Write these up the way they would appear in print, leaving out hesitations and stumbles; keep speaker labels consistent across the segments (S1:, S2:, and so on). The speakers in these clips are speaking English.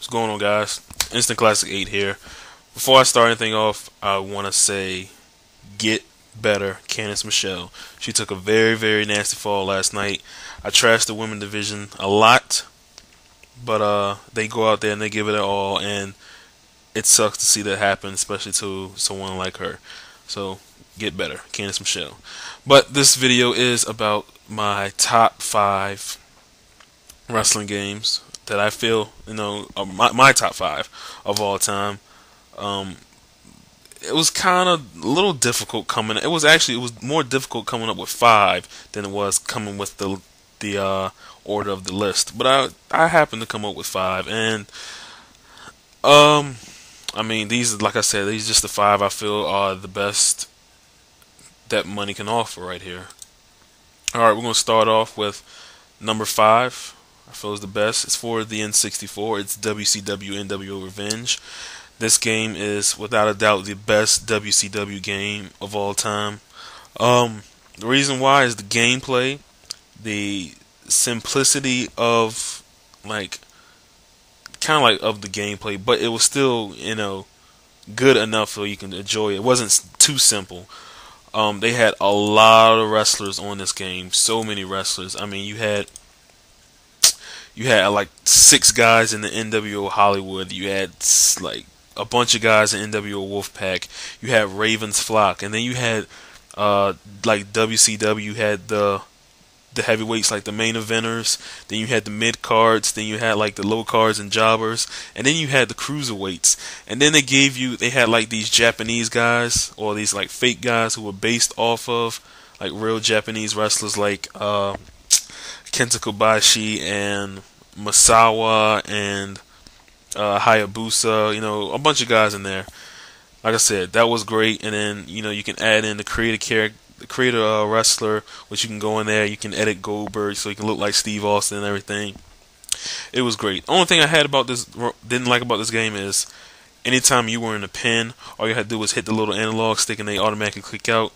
S1: What's going on, guys? Instant Classic 8 here. Before I start anything off, I want to say get better, Candice Michelle. She took a very, very nasty fall last night. I trashed the women division a lot, but they go out there and they give it all, and it sucks to see that happen, especially to someone like her. So, get better, Candice Michelle. But this video is about my top 5 wrestling games that I feel, are my top 5 of all time. Um, it was kind of a little difficult coming. It was more difficult coming up with 5 than it was coming with the order of the list. But I happened to come up with 5, and I mean, these, like I said, these are just the 5 I feel are the best that money can offer right here. All right, we're gonna start off with number 5. I feel is the best. It's for the N64. It's WCW NWO Revenge. This game is without a doubt the best WCW game of all time. The reason why is the gameplay, the simplicity of kind of like of the gameplay, but it was still good enough so you can enjoy it. It wasn't too simple. They had a lot of wrestlers on this game. So many wrestlers. I mean, you had like 6 guys in the NWO Hollywood. You had like a bunch of guys in NWO Wolfpack. You had Ravens Flock, and then you had like WCW. You had the heavyweights, like the main eventers. Then you had the mid cards. Then you had like the low cards and jobbers, and then you had the cruiserweights. And then they had like these Japanese guys, or these like fake guys who were based off of like real Japanese wrestlers, like Kenta Kobashi and Masawa and Hayabusa, a bunch of guys in there. Like I said, that was great. And then you can add in the creator wrestler, which you can go in there. You can edit Goldberg so he can look like Steve Austin and everything. It was great. Only thing I didn't like about this game is anytime you were in a pin, all you had to do was hit the little analog stick and they automatically click out.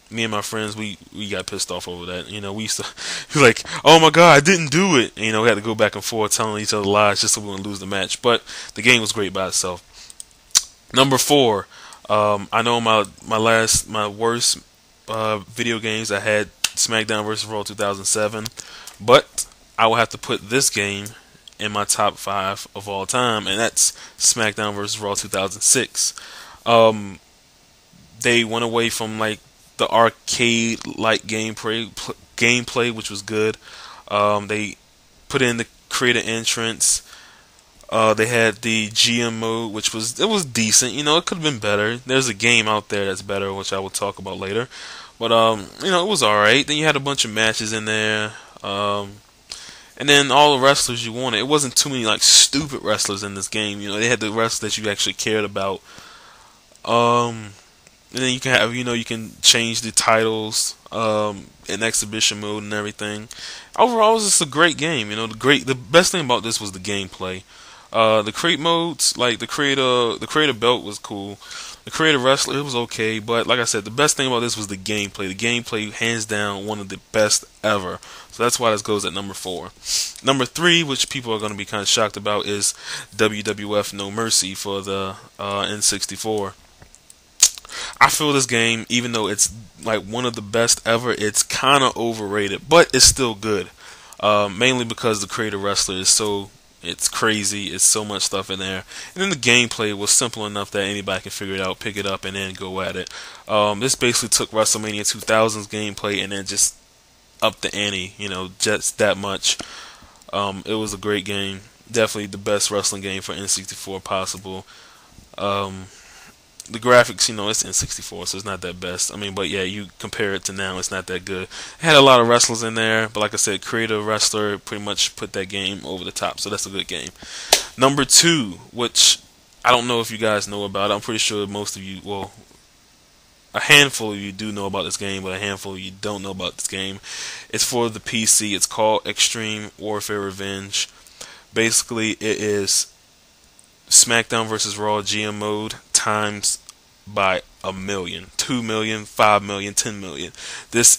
S1: Me and my friends, we got pissed off over that. We used to be like, "Oh my god, I didn't do it." And, we had to go back and forth telling each other lies just so we wouldn't lose the match. But the game was great by itself. Number 4, I know my worst video games. I had SmackDown vs. Raw 2007, but I will have to put this game in my top 5 of all time, and that's SmackDown vs. Raw 2006. They went away from like the arcade-like gameplay, which was good. They put in the creator entrance. They had the GM mode, which was decent. It could have been better. There's a game out there that's better, which I will talk about later. But it was alright. Then you had a bunch of matches in there. And then all the wrestlers you wanted. It wasn't too many like stupid wrestlers in this game. They had the wrestlers that you actually cared about. And then you can have, you can change the titles in exhibition mode and everything. Overall, it was just a great game. The best thing about this was the gameplay. The crate modes, like the creator belt was cool. The creator wrestler, it was okay, but like I said, the best thing about this was the gameplay. The gameplay, hands down, one of the best ever. So that's why this goes at number 4. Number 3, which people are going to be kind of shocked about, is WWF No Mercy for the N64. I feel this game, even though it's like one of the best ever, it's kind of overrated, but it's still good. Mainly because the creator wrestler it's crazy. It's so much stuff in there, and then the gameplay was simple enough that anybody can figure it out, pick it up, and then go at it. This basically took WrestleMania 2000's gameplay and then just upped the ante, just that much. It was a great game, definitely the best wrestling game for N64 possible. The graphics, it's N64, so it's not that best. But yeah, you compare it to now, it's not that good. It had a lot of wrestlers in there, but like I said, creative wrestler pretty much put that game over the top, so that's a good game. Number 2, which I don't know if you guys know about. I'm pretty sure most of you, well, a handful of you do know about this game, but a handful of you don't know about this game. It's for the PC. It's called Extreme Warfare Revenge. Basically, it is SmackDown vs. Raw GM mode times by 1 million, 2 million, 5 million, 10 million. This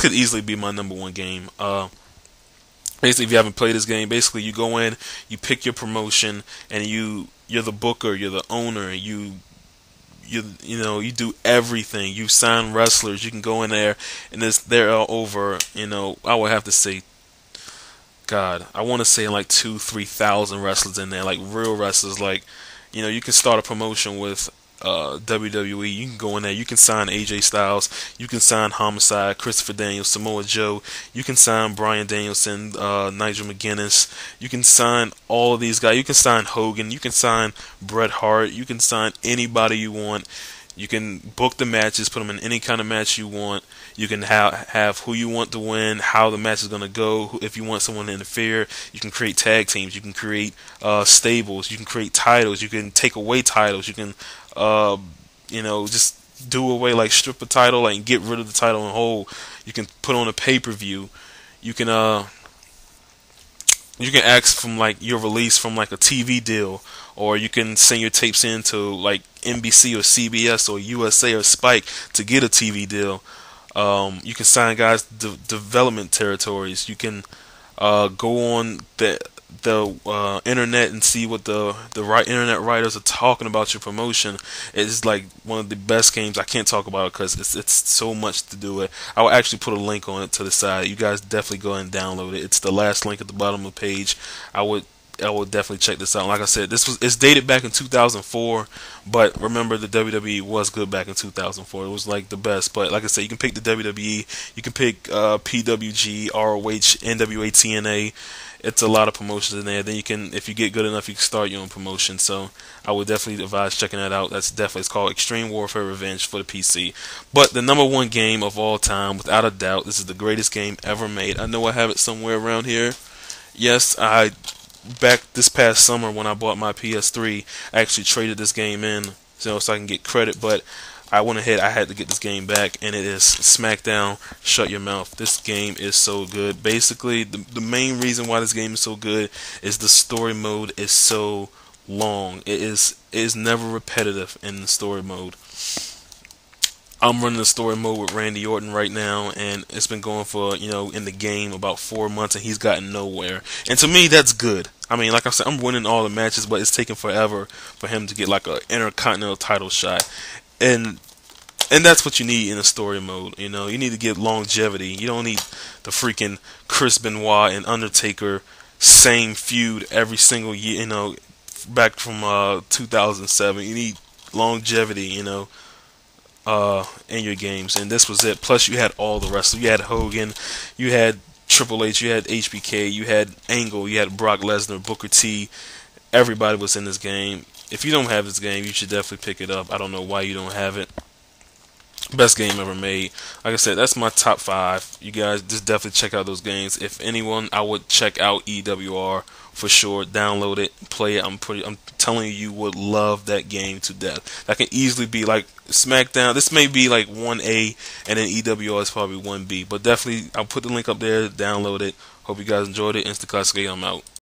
S1: could easily be my number 1 game. Basically, if you haven't played this game, basically you go in, you pick your promotion, and you're the booker, you're the owner, you do everything. You sign wrestlers. You can go in there, and they're all over. I would have to say, God, I want to say like 2-3 thousand wrestlers in there, like real wrestlers. Like, you can start a promotion with WWE. You can go in there. You can sign AJ Styles. You can sign Homicide, Christopher Daniels, Samoa Joe. You can sign Bryan Danielson, Nigel McGuinness. You can sign all of these guys. You can sign Hogan. You can sign Bret Hart. You can sign anybody you want. You can book the matches, put them in any kind of match you want. You can have who you want to win, how the match is going to go. If you want someone to interfere, you can create tag teams. You can create stables. You can create titles. You can take away titles. You can, just do away, like strip a title, like get rid of the title in whole. You can put on a pay-per-view. You can ask from like your release from like a TV deal, or you can send your tapes into like NBC or CBS or USA or Spike to get a TV deal. You can sign guys to development territories. You can go on the internet and see what the right internet writers are talking about your promotion. It's like one of the best games. I can't talk about it because it's so much to do it. I will actually put a link on it to the side. You guys definitely go and download it. It's the last link at the bottom of the page. I would definitely check this out. Like I said, it's dated back in 2004, but remember the WWE was good back in 2004. It was like the best. But like I said, you can pick the WWE, you can pick PWG, ROH, NWA, TNA. It's a lot of promotions in there. Then you can, if you get good enough, you can start your own promotion. So I would definitely advise checking that out. It's called Extreme Warfare Revenge for the PC. But the number one game of all time, without a doubt, this is the greatest game ever made. I know I have it somewhere around here. Yes, back this past summer when I bought my PS3, I actually traded this game in so I can get credit, but I went ahead, I had to get this game back, and it is SmackDown Shut Your Mouth. This game is so good. Basically, the main reason why this game is so good is the story mode is so long. It is never repetitive in the story mode. I'm running the story mode with Randy Orton right now, and it's been going for, in the game about 4 months, and he's gotten nowhere. And to me, that's good. I mean, like I said, I'm winning all the matches, but it's taking forever for him to get like a intercontinental title shot. And that's what you need in a story mode. You need to get longevity. You don't need the freaking Chris Benoit and Undertaker same feud every single year, back from 2007. You need longevity, in your games, and this was it. Plus, you had all the rest. You had Hogan, you had Triple H, you had HBK, you had Angle, you had Brock Lesnar, Booker T. Everybody was in this game. If you don't have this game, you should definitely pick it up. I don't know why you don't have it. Best game ever made. Like I said, that's my top 5. You guys just definitely check out those games. If anyone, I would check out EWR for sure. Download it, play it. I'm telling you, you would love that game to death. That can easily be like SmackDown. This may be like 1A, and then EWR is probably 1B. But definitely, I'll put the link up there. Download it. Hope you guys enjoyed it. Insta Classic, I'm out.